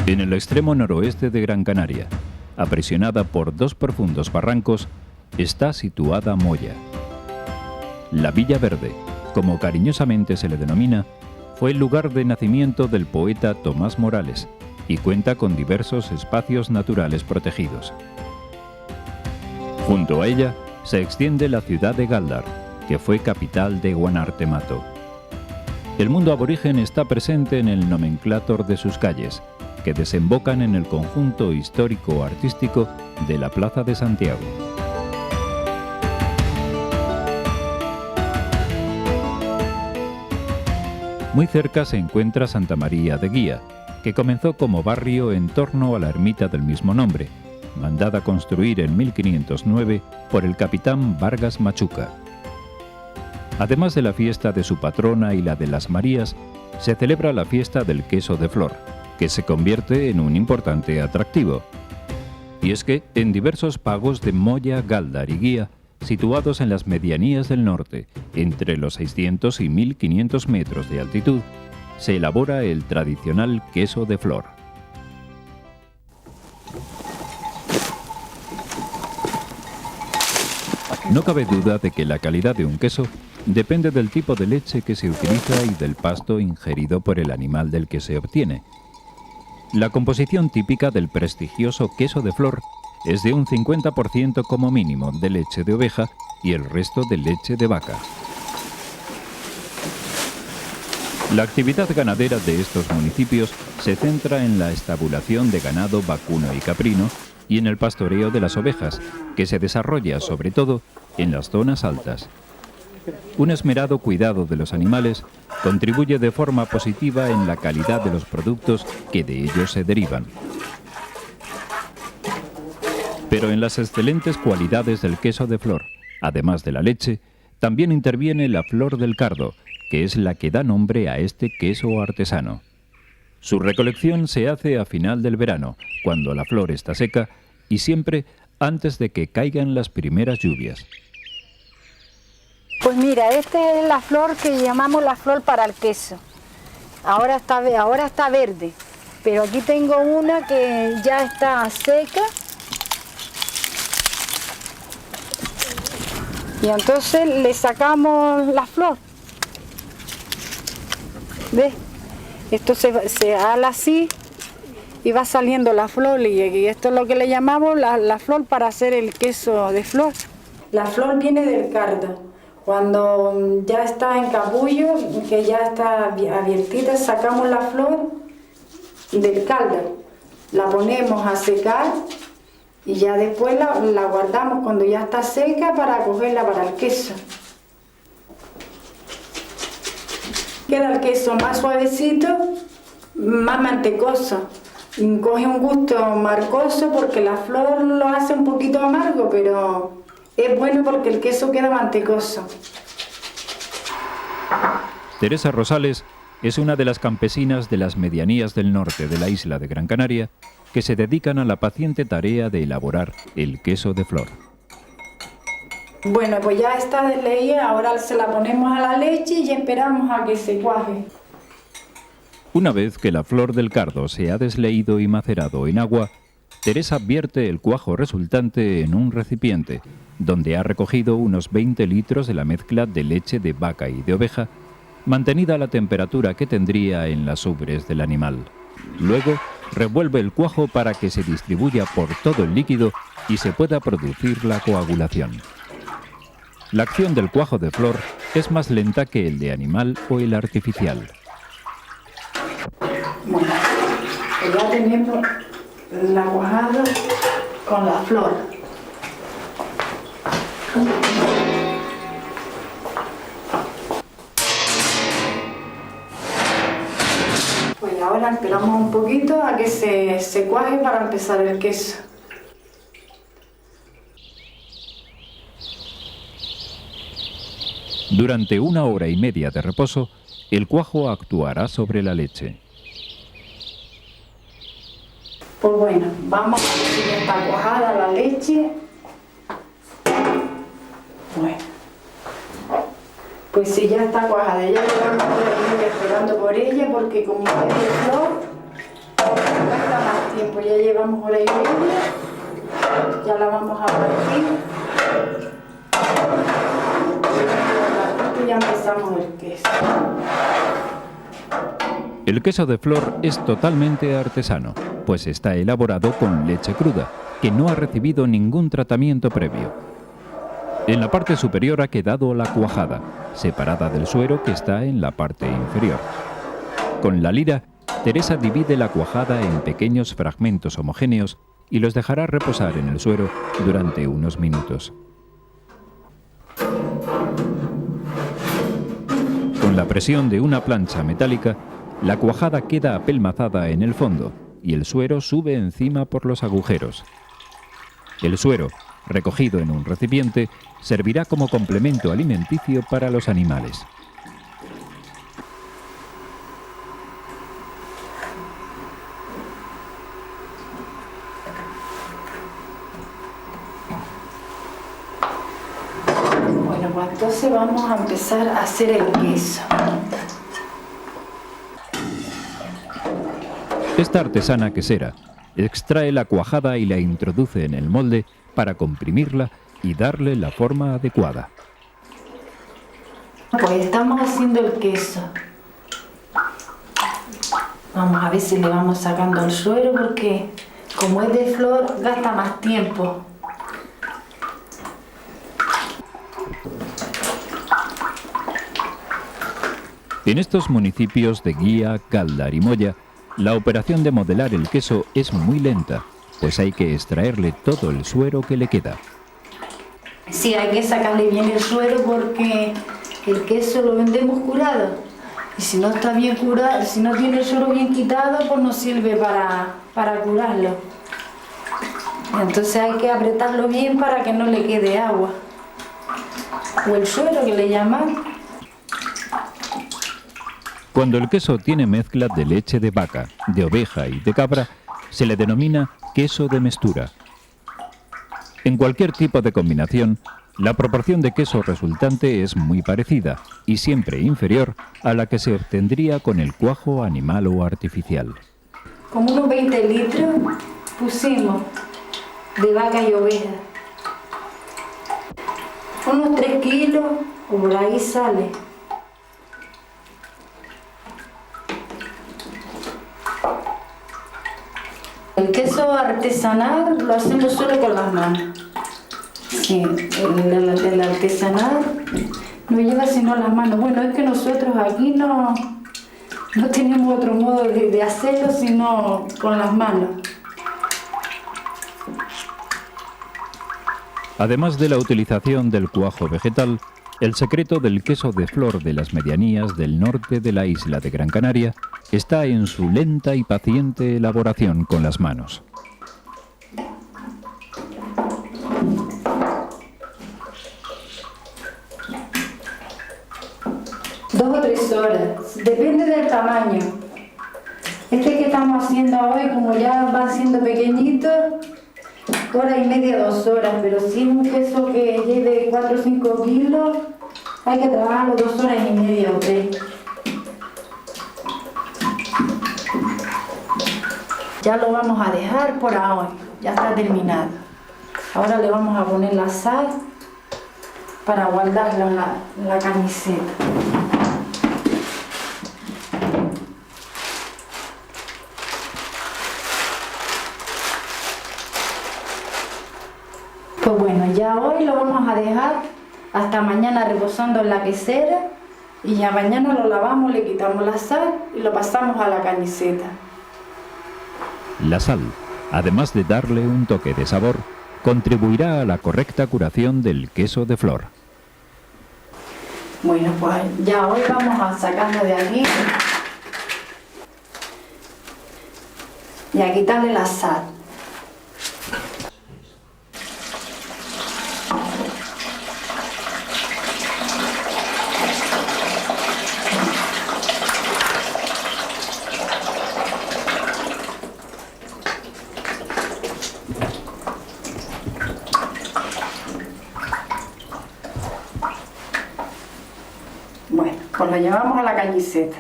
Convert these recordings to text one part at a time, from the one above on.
En el extremo noroeste de Gran Canaria, aprisionada por dos profundos barrancos, está situada Moya. La Villa Verde, como cariñosamente se le denomina, fue el lugar de nacimiento del poeta Tomás Morales y cuenta con diversos espacios naturales protegidos. Junto a ella se extiende la ciudad de Gáldar, que fue capital de Guanartemato. El mundo aborigen está presente en el nomenclátor de sus calles, que desembocan en el conjunto histórico-artístico de la Plaza de Santiago. Muy cerca se encuentra Santa María de Guía, que comenzó como barrio en torno a la ermita del mismo nombre, mandada construir en 1509 por el capitán Vargas Machuca. Además de la fiesta de su patrona y la de las Marías, se celebra la fiesta del queso de flor, que se convierte en un importante atractivo. Y es que en diversos pagos de Moya, Gáldar y Guía, situados en las medianías del norte, entre los 600 y 1500 metros de altitud, se elabora el tradicional queso de flor. No cabe duda de que la calidad de un queso depende del tipo de leche que se utiliza y del pasto ingerido por el animal del que se obtiene. La composición típica del prestigioso queso de flor es de un 50% como mínimo de leche de oveja y el resto de leche de vaca. La actividad ganadera de estos municipios se centra en la estabulación de ganado vacuno y caprino y en el pastoreo de las ovejas, que se desarrolla sobre todo en las zonas altas. Un esmerado cuidado de los animales contribuye de forma positiva en la calidad de los productos que de ellos se derivan. Pero en las excelentes cualidades del queso de flor, además de la leche, también interviene la flor del cardo, que es la que da nombre a este queso artesano. Su recolección se hace a final del verano, cuando la flor está seca, y siempre antes de que caigan las primeras lluvias. Pues mira, esta es la flor que llamamos la flor para el queso. Ahora está verde, pero aquí tengo una que ya está seca. Y entonces le sacamos la flor. ¿Ves? Esto se ala así y va saliendo la flor, y esto es lo que le llamamos la flor para hacer el queso de flor. La flor viene del cardo. Cuando ya está en capullo, que ya está abiertita, sacamos la flor del caldo, la ponemos a secar y ya después la guardamos cuando ya está seca para cogerla para el queso. Queda el queso más suavecito, más mantecoso. Coge un gusto marcoso porque la flor lo hace un poquito amargo, pero es bueno porque el queso queda mantecoso. Teresa Rosales es una de las campesinas de las medianías del norte de la isla de Gran Canaria que se dedican a la paciente tarea de elaborar el queso de flor. Bueno, pues ya está desleída, ahora se la ponemos a la leche y esperamos a que se cuaje. Una vez que la flor del cardo se ha desleído y macerado en agua, Teresa vierte el cuajo resultante en un recipiente, donde ha recogido unos 20 litros de la mezcla de leche de vaca y de oveja, mantenida a la temperatura que tendría en las ubres del animal. Luego, revuelve el cuajo para que se distribuya por todo el líquido y se pueda producir la coagulación. La acción del cuajo de flor es más lenta que el de animal o el artificial. Bueno, pues ya tenemos la cuajada con la flor. Pues ahora esperamos un poquito a que se cuaje para empezar el queso. Durante 1 hora y media de reposo, el cuajo actuará sobre la leche. Pues bueno, vamos a ver si ya está cuajada la leche. Bueno, pues si ya está cuajada, ya llevamos 3 días esperando por ella porque como es de flor, gasta más tiempo. Ya llevamos hora y media. Ya la vamos a partir. Y ya empezamos el queso. El queso de Flor es totalmente artesano, pues está elaborado con leche cruda, que no ha recibido ningún tratamiento previo. En la parte superior ha quedado la cuajada, separada del suero que está en la parte inferior. Con la lira, Teresa divide la cuajada en pequeños fragmentos homogéneos y los dejará reposar en el suero durante unos minutos. Con la presión de una plancha metálica, la cuajada queda apelmazada en el fondo y el suero sube encima por los agujeros. El suero, recogido en un recipiente, servirá como complemento alimenticio para los animales. Bueno, pues entonces vamos a empezar a hacer el queso. Esta artesana quesera extrae la cuajada y la introduce en el molde para comprimirla y darle la forma adecuada. Pues estamos haciendo el queso. Vamos a ver si le vamos sacando el suero porque como es de flor gasta más tiempo. En estos municipios de Guía, Gáldar y Moya, la operación de modelar el queso es muy lenta, pues hay que extraerle todo el suero que le queda. Sí, hay que sacarle bien el suero porque el queso lo vendemos curado. Y si no está bien curado, si no tiene el suero bien quitado, pues no sirve para curarlo. Entonces hay que apretarlo bien para que no le quede agua. O el suero que le llaman. Cuando el queso tiene mezcla de leche de vaca, de oveja y de cabra, se le denomina queso de mestura. En cualquier tipo de combinación, la proporción de queso resultante es muy parecida y siempre inferior a la que se obtendría con el cuajo animal o artificial. Como unos 20 litros pusimos de vaca y oveja. Unos 3 kilos, o por ahí sale. El queso artesanal lo hacemos solo con las manos. Sí, el artesanal no lleva sino las manos. Bueno, es que nosotros aquí no tenemos otro modo de hacerlo sino con las manos. Además de la utilización del cuajo vegetal, el secreto del queso de Flor de las medianías del norte de la isla de Gran Canaria está en su lenta y paciente elaboración con las manos. Dos o 3 horas, depende del tamaño. Este que estamos haciendo hoy, como ya va siendo pequeñito, 1 hora y media, 2 horas, pero si es un queso que lleve 4 o 5 kilos, hay que trabajarlo 2 horas y media o 3. Ya lo vamos a dejar por ahora, ya está terminado. Ahora le vamos a poner la sal para guardarlo en la camiseta. Pues bueno, ya hoy lo vamos a dejar hasta mañana reposando en la quesera y ya mañana lo lavamos, le quitamos la sal y lo pasamos a la camiseta. La sal, además de darle un toque de sabor, contribuirá a la correcta curación del queso de Flor. Bueno, pues ya hoy vamos a sacarlo de aquí y a quitarle la sal. Bueno, pues lo llevamos a la cañiceta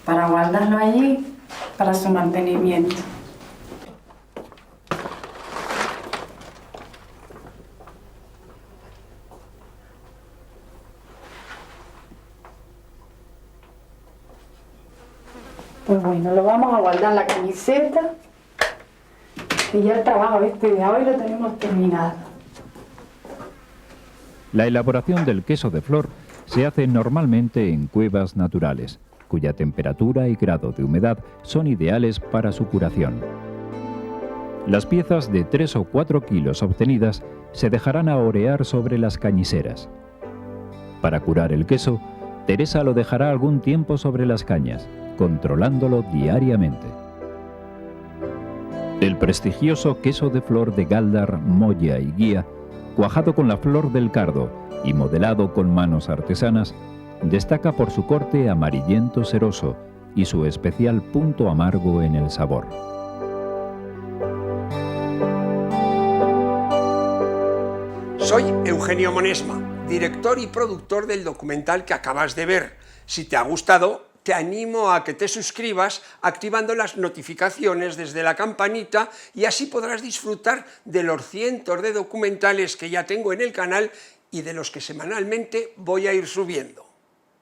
para guardarlo allí para su mantenimiento. Pues bueno, lo vamos a guardar en la camiseta y ya el trabajo este de hoy lo tenemos terminado. La elaboración del queso de flor se hace normalmente en cuevas naturales, cuya temperatura y grado de humedad son ideales para su curación. Las piezas de 3 o 4 kilos obtenidas se dejarán a orear sobre las cañiseras. Para curar el queso, Teresa lo dejará algún tiempo sobre las cañas, controlándolo diariamente. El prestigioso queso de flor de Gáldar, Moya y Guía, cuajado con la flor del cardo y modelado con manos artesanas, destaca por su corte amarillento seroso y su especial punto amargo en el sabor. Soy Eugenio Monesma, director y productor del documental que acabas de ver. Si te ha gustado, te animo a que te suscribas activando las notificaciones desde la campanita y así podrás disfrutar de los cientos de documentales que ya tengo en el canal y de los que semanalmente voy a ir subiendo.